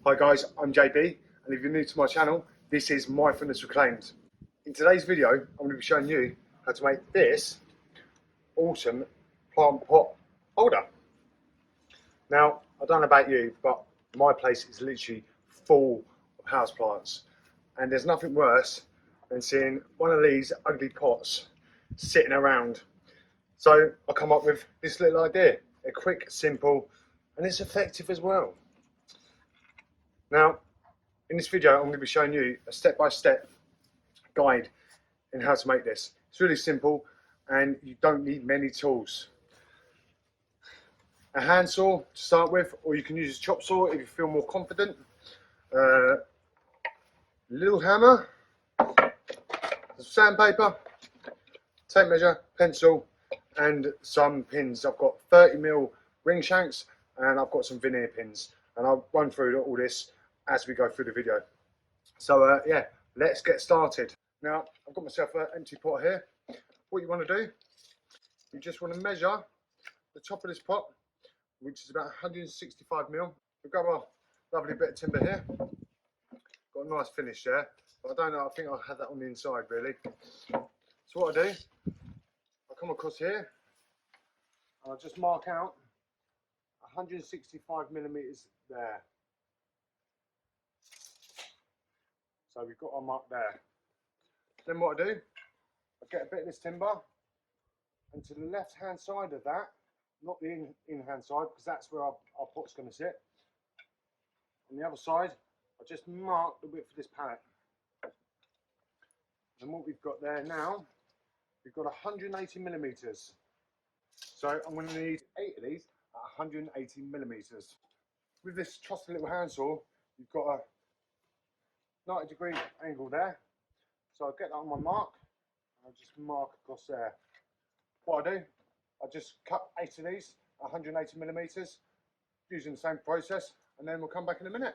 Hi guys, I'm JB, and if you're new to my channel, this is Mindfulness Reclaimed. In today's video, I'm going to be showing you how to make this awesome plant pot holder. Now, I don't know about you, but my place is literally full of houseplants, and there's nothing worse than seeing one of these ugly pots sitting around. So I come up with this little idea, a quick, simple, and it's effective as well. Now, in this video, I'm going to be showing you a step-by-step guide in how to make this. It's really simple and you don't need many tools. A handsaw to start with, or you can use a chop saw if you feel more confident. Little hammer, sandpaper, tape measure, pencil, and some pins. I've got 30mm ring shanks and I've got some veneer pins, and I'll run through all this as we go through the video. So yeah, let's get started. Now I've got myself an empty pot here. What you want to do, you just want to measure the top of this pot, which is about 165mm. We've got a lovely bit of timber here. Got a nice finish there, but I don't know, I think I'll have that on the inside really. So what I do, I come across here and I just mark out 165mm there. So we've got our mark there. Then what I do, I get a bit of this timber, and to the left hand side of that, not the in hand side, because that's where our pot's going to sit. On the other side, I just mark the width of this pallet. And what we've got there now, we've got 180mm. So I'm going to need 8 of these at 180mm. With this trusty little handsaw, you've got a 90-degree angle there. So I'll get that on my mark, and I'll just mark across there. What I do, I just cut 8 of these at 180mm using the same process, and then we'll come back in a minute.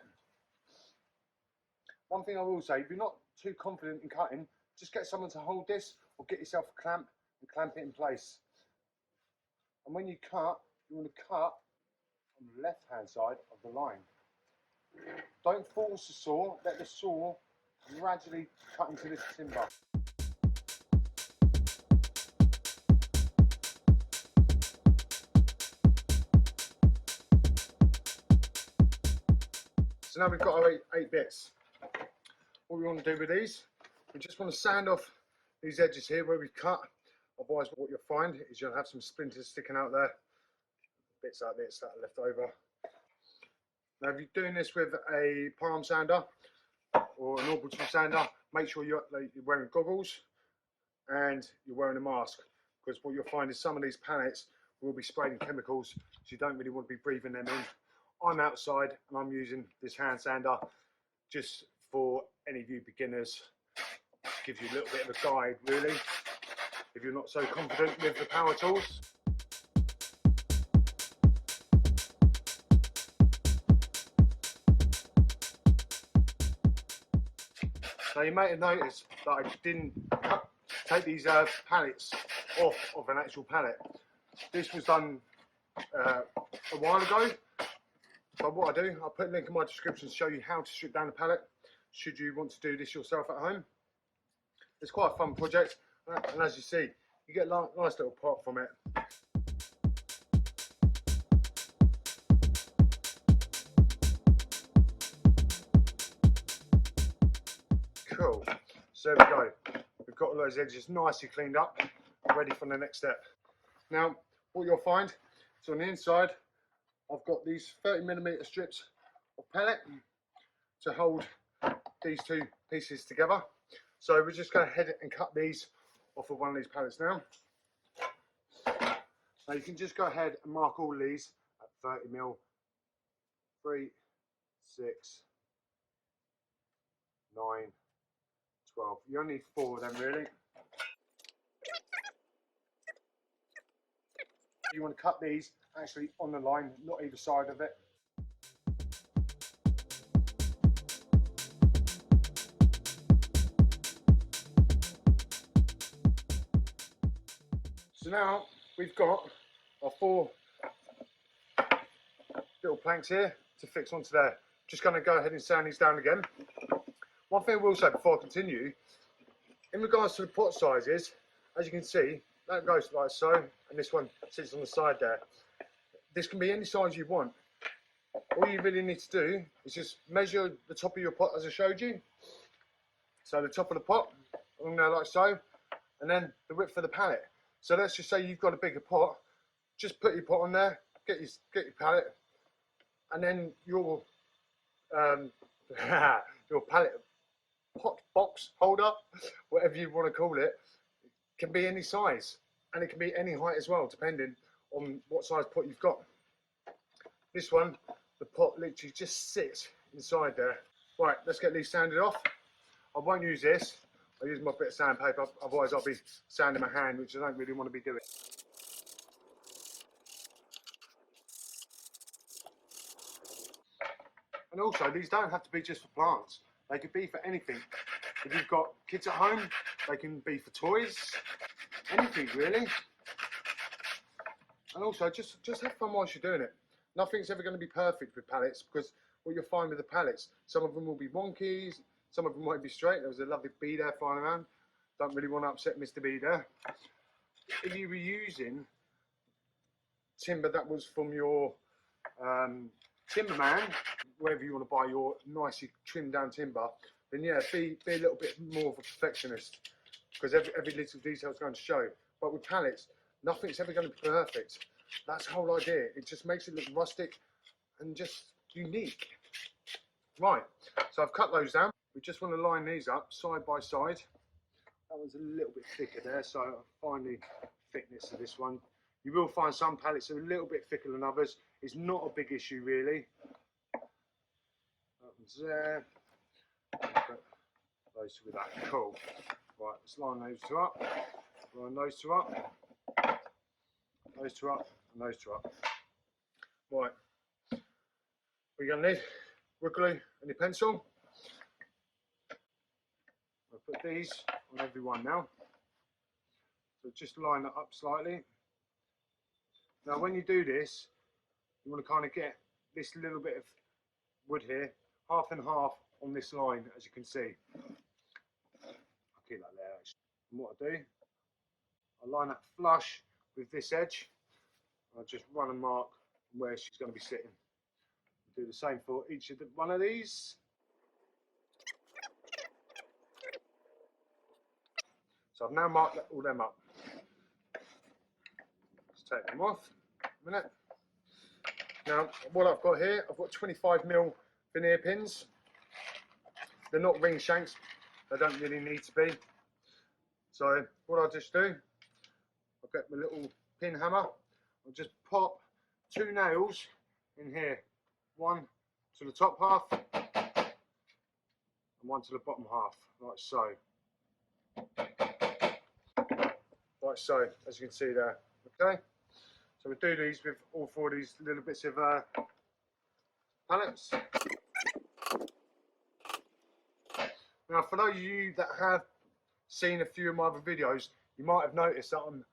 One thing I will say, if you're not too confident in cutting, just get someone to hold this, or get yourself a clamp and clamp it in place. And when you cut, you want to cut on the left hand side of the line. Don't force the saw, let the saw gradually cut into this timber. So now we've got our 8 bits. What we want to do with these, we just want to sand off these edges here where we cut. Otherwise what you'll find is you'll have some splinters sticking out there, bits like this that are left over. Now if you're doing this with a palm sander or an orbital sander, make sure you're wearing goggles and you're wearing a mask, because what you'll find is some of these pallets will be sprayed in chemicals, so you don't really want to be breathing them in. I'm outside and I'm using this hand sander just for any of you beginners. Gives you a little bit of a guide really, if you're not so confident with the power tools. Now you may have noticed that I didn't take these pallets off of an actual pallet. This was done a while ago. So what I do, I'll put a link in my description to show you how to strip down a pallet, should you want to do this yourself at home. It's quite a fun project, and as you see, you get a nice little pot from it. Cool, so there we go. We've got all those edges nicely cleaned up, ready for the next step. Now, what you'll find is on the inside, I've got these 30mm strips of pallet to hold these two pieces together. So we're just going to head and cut these off of one of these pallets now. Now you can just go ahead and mark all these at 30mm, 3, 6, 9, 12. You only need 4 of them really. You want to cut these actually on the line, not either side of it. So now we've got our 4 little planks here to fix onto there. just going to go ahead and sand these down again. One thing I will say before I continue, in regards to the pot sizes, as you can see, that goes like so, and this one sits on the side there. This can be any size you want. All you really need to do is just measure the top of your pot as I showed you. So the top of the pot, along there like so, and then the width of the pallet. So let's just say you've got a bigger pot, just put your pot on there, get your pallet, and then your your pallet pot box holder, whatever you want to call it, can be any size, and it can be any height as well, depending on what size pot you've got. This one, the pot literally just sits inside there. Right, let's get these sanded off. I won't use this. I'll use my bit of sandpaper, otherwise I'll be sanding my hand, which I don't really want to be doing. And also, these don't have to be just for plants. They could be for anything. If you've got kids at home, they can be for toys, anything really. And also, just have fun whilst you're doing it. Nothing's ever going to be perfect with pallets, because what you'll find with the pallets, some of them will be wonky, some of them might be straight. There was a lovely bee there flying around. Don't really want to upset Mr. Bee there. If you were using timber that was from your timberman, wherever you want to buy your nicely trimmed down timber, then yeah, be a little bit more of a perfectionist, because every little detail is going to show. But with pallets, nothing's ever going to be perfect. That's the whole idea. It just makes it look rustic and just unique. Right, so I've cut those down. We just want to line these up side by side. That one's a little bit thicker there, so I'll find the thickness of this one. You will find some pallets are a little bit thicker than others. It's not a big issue really. That one's there. Those two with that. Cool. Right, let's line those two up. Line those two up. Those two up, and those two up. Right. We're going to need wood glue and your pencil. I'll put these on every one now. So just line that up slightly. Now when you do this, you want to kind of get this little bit of wood here, half and half on this line, as you can see. I'll keep that there actually. And what I do, I line that flush with this edge. I'll just run a mark where she's going to be sitting. Do the same for each of one of these. So I've now marked all them up. Let's take them off a minute. Now what I've got here, I've got 25mm veneer pins. They're not ring shanks, they don't really need to be. So what I'll just do, I'll get my little pin hammer, I'll just pop 2 nails in here. One to the top half and one to the bottom half, like so. Like so, as you can see there. Okay, so we do these with all 4 of these little bits of pallets. Now, for those of you that have seen a few of my other videos, you might have noticed that I'm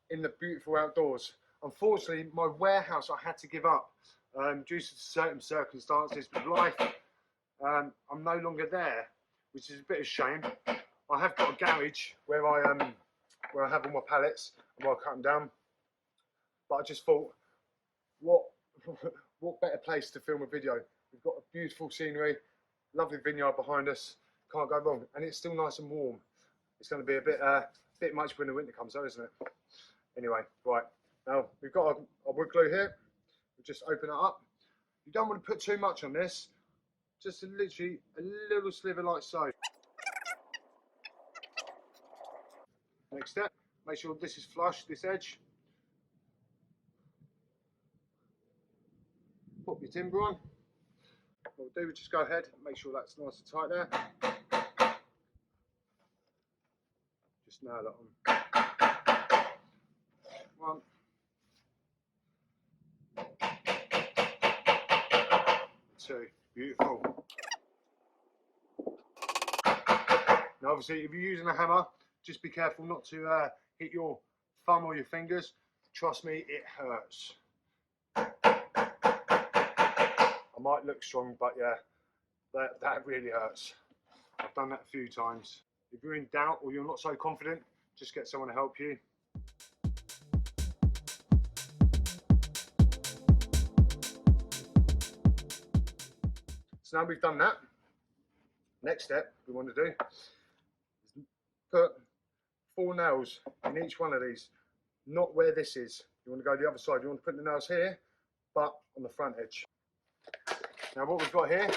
in the beautiful outdoors. Unfortunately, my warehouse I had to give up due to certain circumstances with life. I'm no longer there, which is a bit of a shame. I have got a garage where I have all my pallets and where I cut them down. But I just thought, what better place to film a video? We've got a beautiful scenery, lovely vineyard behind us. Can't go wrong, and it's still nice and warm. It's going to be a bit much when the winter comes, though, isn't it? Anyway, right now we've got our wood glue here. We'll just open it up. You don't want to put too much on this. Just literally a little sliver like so. Next step, make sure this is flush, this edge. Pop your timber on. What we'll do, we just go ahead and make sure that's nice and tight there. Just nail it on. 1. 2. Beautiful. Now obviously if you're using a hammer, just be careful not to hit your thumb or your fingers. Trust me, it hurts. I I might look strong, but yeah, that really hurts. I've done that a few times. If you're in doubt or you're not so confident, just get someone to help you. So now we've done that, next step we want to do is put 4 nails in each one of these, not where this is. You want to go the other side. You want to put the nails here, but on the front edge. Now what we've got here,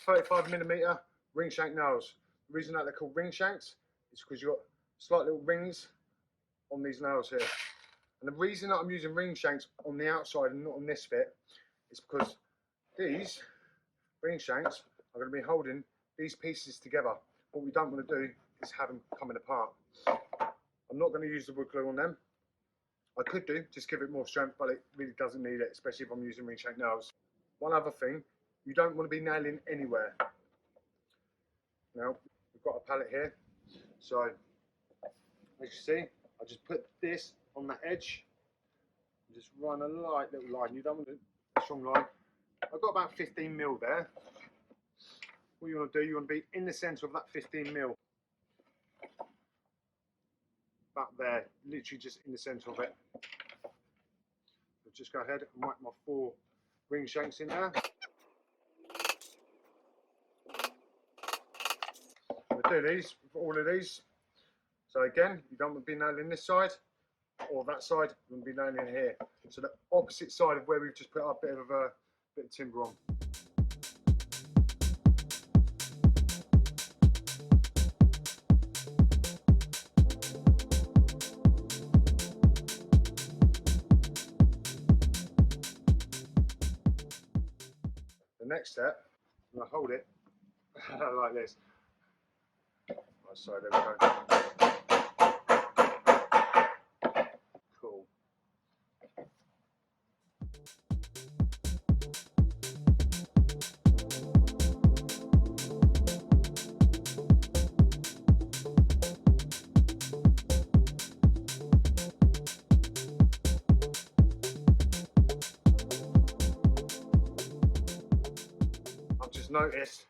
35mm ring shank nails. The reason that they're called ring shanks is because you've got slight little rings on these nails here. And the reason that I'm using ring shanks on the outside and not on this bit is because these ring shanks are going to be holding these pieces together. What we don't want to do is have them coming apart. I'm not going to use the wood glue on them. I could do, just give it more strength, but it really doesn't need it, especially if I'm using ring shank nails. One other thing, you don't want to be nailing anywhere. Now, we've got a pallet here, so as you see, I just put this on the edge, and just run a light little line. You don't want a strong line. I've got about 15mm there. What you want to do, you want to be in the centre of that 15mm. About there, literally just in the centre of it. I'll just go ahead and whack my 4 ring shanks in there. We'll do these with all of these. So again, you don't want to be nailing this side or that side, you want to be nailing here. So the opposite side of where we've just put our bit of timber on. The next step, I'm going to hold it like this. Oh, sorry, there we go. Cool. I've just noticed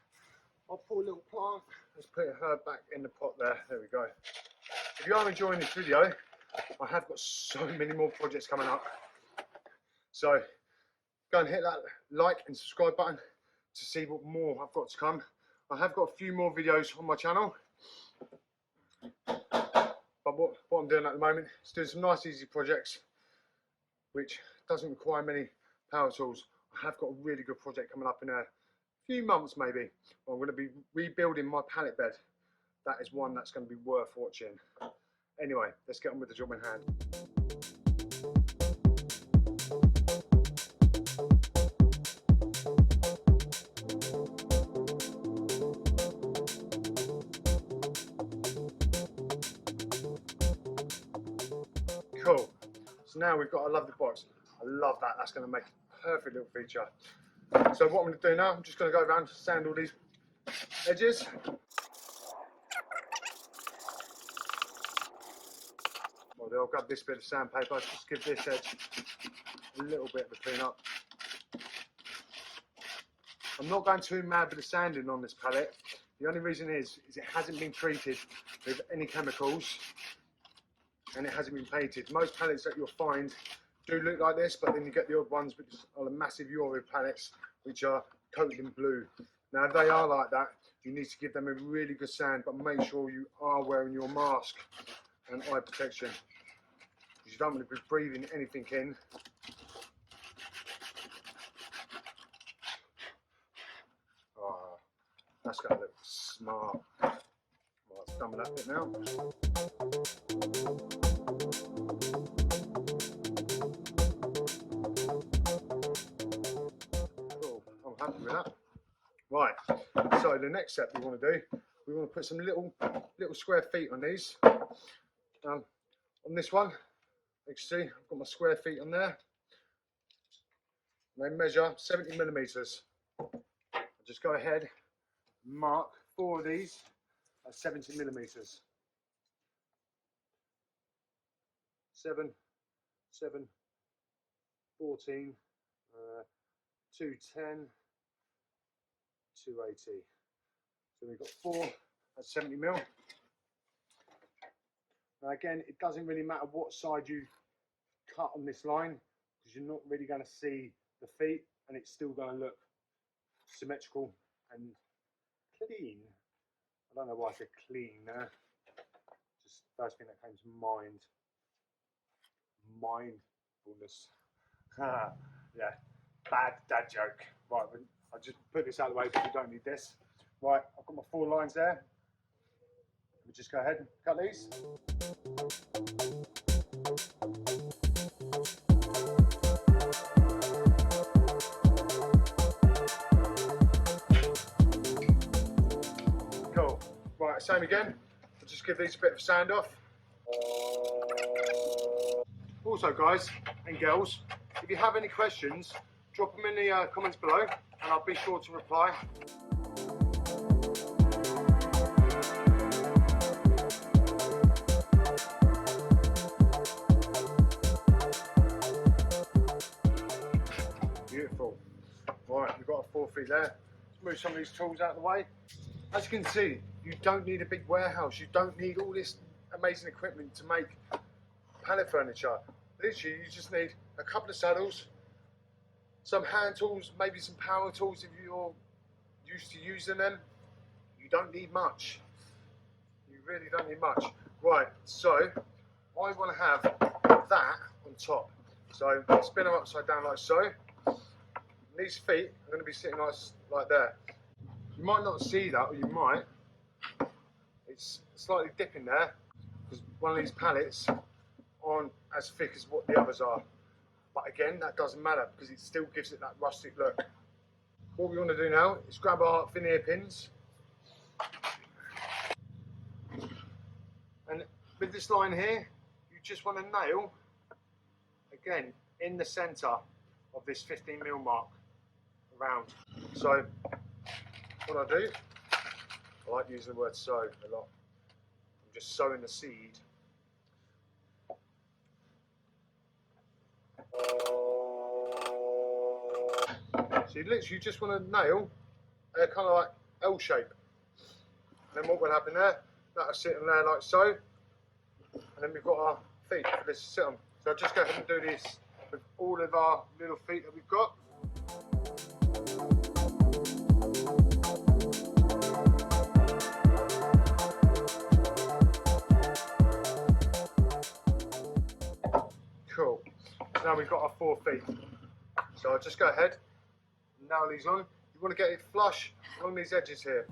I'll pull a little plant. Let's put her back in the pot there. There we go. If you are enjoying this video, I have got so many more projects coming up. So go and hit that like and subscribe button to see what more I've got to come. I have got a few more videos on my channel. But what I'm doing at the moment is doing some nice easy projects which doesn't require many power tools. I have got a really good project coming up in a few months maybe. I'm going to be rebuilding my pallet bed. That is one that's going to be worth watching. Anyway, let's get on with the job in hand. Cool. So now we've got a lovely box. I love that. That's going to make a perfect little feature. So what I'm going to do now, I'm just going to go around and sand all these edges. Well, I'll grab this bit of sandpaper, just give this edge a little bit of a clean up. I'm not going too mad with the sanding on this pallet. The only reason is it hasn't been treated with any chemicals and it hasn't been painted. Most pallets that you'll find do look like this, but then you get the odd ones which are the massive Euro pallets which are coated in blue. Now if they are like that, you need to give them a really good sand, but make sure you are wearing your mask and eye protection, because you don't want to be breathing anything in. Oh, that's going to look smart. Right, it's done with that bit now. Cool, I'm happy with that. Right, so the next step we want to do, we want to put some little square feet on these. On this one, you can see I've got my square feet on there. They measure 70mm. I'll just go ahead and mark 4 of these at 70mm. 7, 7, 14, 2, 10, 280. So we've got 4 at 70mm. Now again, it doesn't really matter what side you cut on this line, because you're not really going to see the feet, and it's still going to look symmetrical and clean. I don't know why I said clean there. Just first thing that came to mind. Mindfulness. Yeah, bad dad joke. Right, I'll just put this out of the way because we don't need this. Right, I've got my 4 lines there. We'll just go ahead and cut these. Cool. Right, same again. We'll just give these a bit of sand off. Also, guys and girls, if you have any questions, drop them in the comments below and I'll be sure to reply. Beautiful. Right, we've got our 4 feet there. Let's move some of these tools out of the way. As you can see, you don't need a big warehouse. You don't need all this amazing equipment to make pallet furniture. Literally, you just need a couple of saddles, some hand tools, maybe some power tools if you're used to using them. You don't need much. You really don't need much. Right, so I want to have that on top. So spin them upside down like so. And these feet are going to be sitting nice like that. You might not see that, or you might. It's slightly dipping there because one of these pallets aren't as thick as what the others are. But again, that doesn't matter because it still gives it that rustic look. What we want to do now is grab our veneer pins. And with this line here, you just want to nail, again, in the centre of this 15mm mark around. So what I do, I like using the word sow a lot. I'm just sowing the seed. So you literally just want to nail a kind of like L shape. And then what will happen there, that'll sit in there like so. And then we've got our feet for this to sit on. So I'll just go ahead and do this with all of our little feet that we've got. Cool. So now we've got our 4 feet. So I'll just go ahead and nail these on. You want to get it flush along these edges here.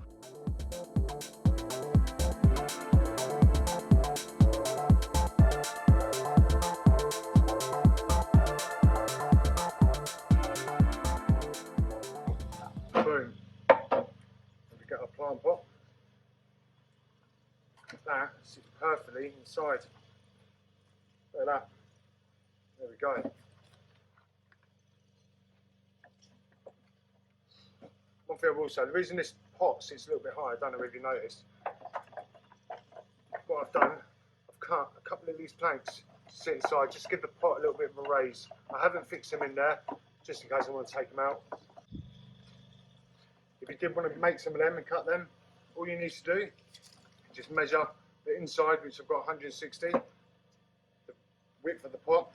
Boom. And we get our plant pot. That sits perfectly inside. Look at that. There we go. One thing I will say, the reason this pot sits a little bit high, I don't know if you noticed, what I've done, I've cut a couple of these planks to sit inside, just to give the pot a little bit of a raise. I haven't fixed them in there, just in case I want to take them out. If you did want to make some of them and cut them, all you need to do is just measure the inside, which I've got 160, the width of the pot,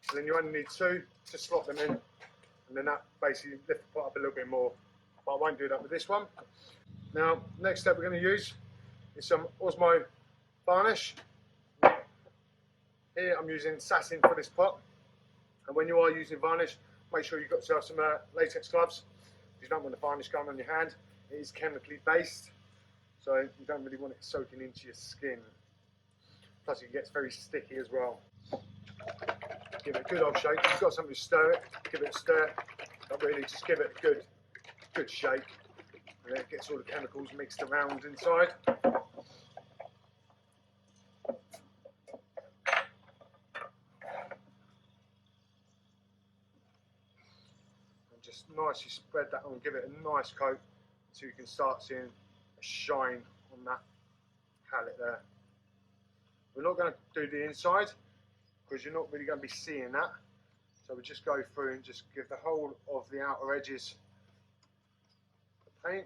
and then you only need 2 to slot them in, and then that basically lifts the pot up a little bit more. But I won't do that with this one. Now, next step we're going to use is some Osmo varnish. Here I'm using satin for this pot, and when you are using varnish, make sure you've got yourself some latex gloves. You don't want the varnish going on your hand. It is chemically based, so you don't really want it soaking into your skin. Plus it gets very sticky as well. Give it a good old shake. If you've got something to stir it, give it a stir. But really just give it a good shake, and then it gets all the chemicals mixed around inside. And just nicely spread that on, give it a nice coat so you can start seeing a shine on that pallet there. We're not going to do the inside because you're not really going to be seeing that, so we just go through and just give the whole of the outer edges the paint.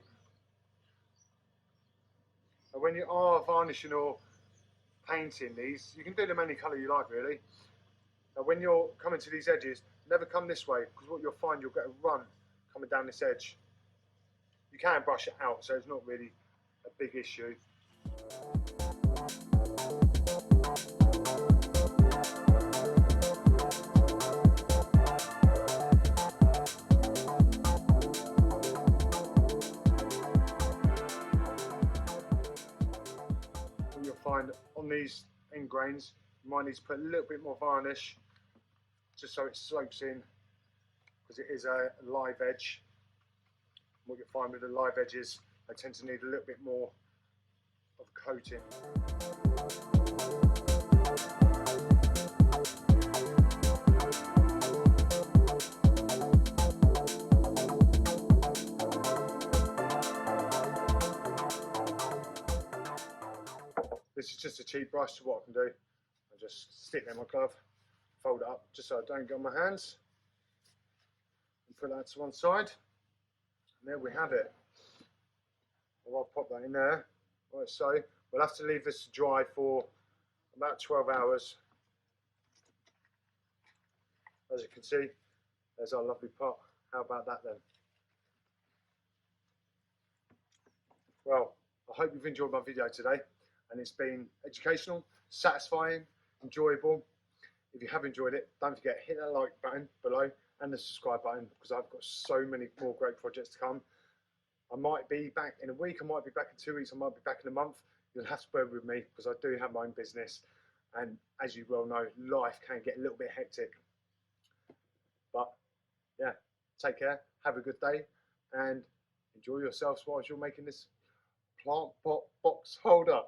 when you are varnishing or painting these, you can do them any colour you like really. Now when you're coming to these edges, never come this way, because what you'll find, you'll get a run coming down this edge. You can brush it out, so it's not really a big issue. What you'll find on these end grains, you might need to put a little bit more varnish, just so it soaks in, because it is a live edge. What you'll find with the live edges, they tend to need a little bit more of coating. This is just a cheap brush, so what I can do, I just stick it in my glove, fold it up just so I don't get on my hands, and put that to one side. And there we have it. Well, I'll pop that in there. Right, so we'll have to leave this to dry for about 12 hours. As you can see, there's our lovely pot. How about that then? Well, I hope you've enjoyed my video today, and it's been educational, satisfying, enjoyable. If you have enjoyed it, don't forget, hit that like button below and the subscribe button, because I've got so many more great projects to come. I might be back in a week, I might be back in 2 weeks, I might be back in a month. You'll have to bear with me, because I do have my own business, and as you well know, life can get a little bit hectic. But yeah, take care, have a good day, and enjoy yourselves whilst you're making this plant pot box holder.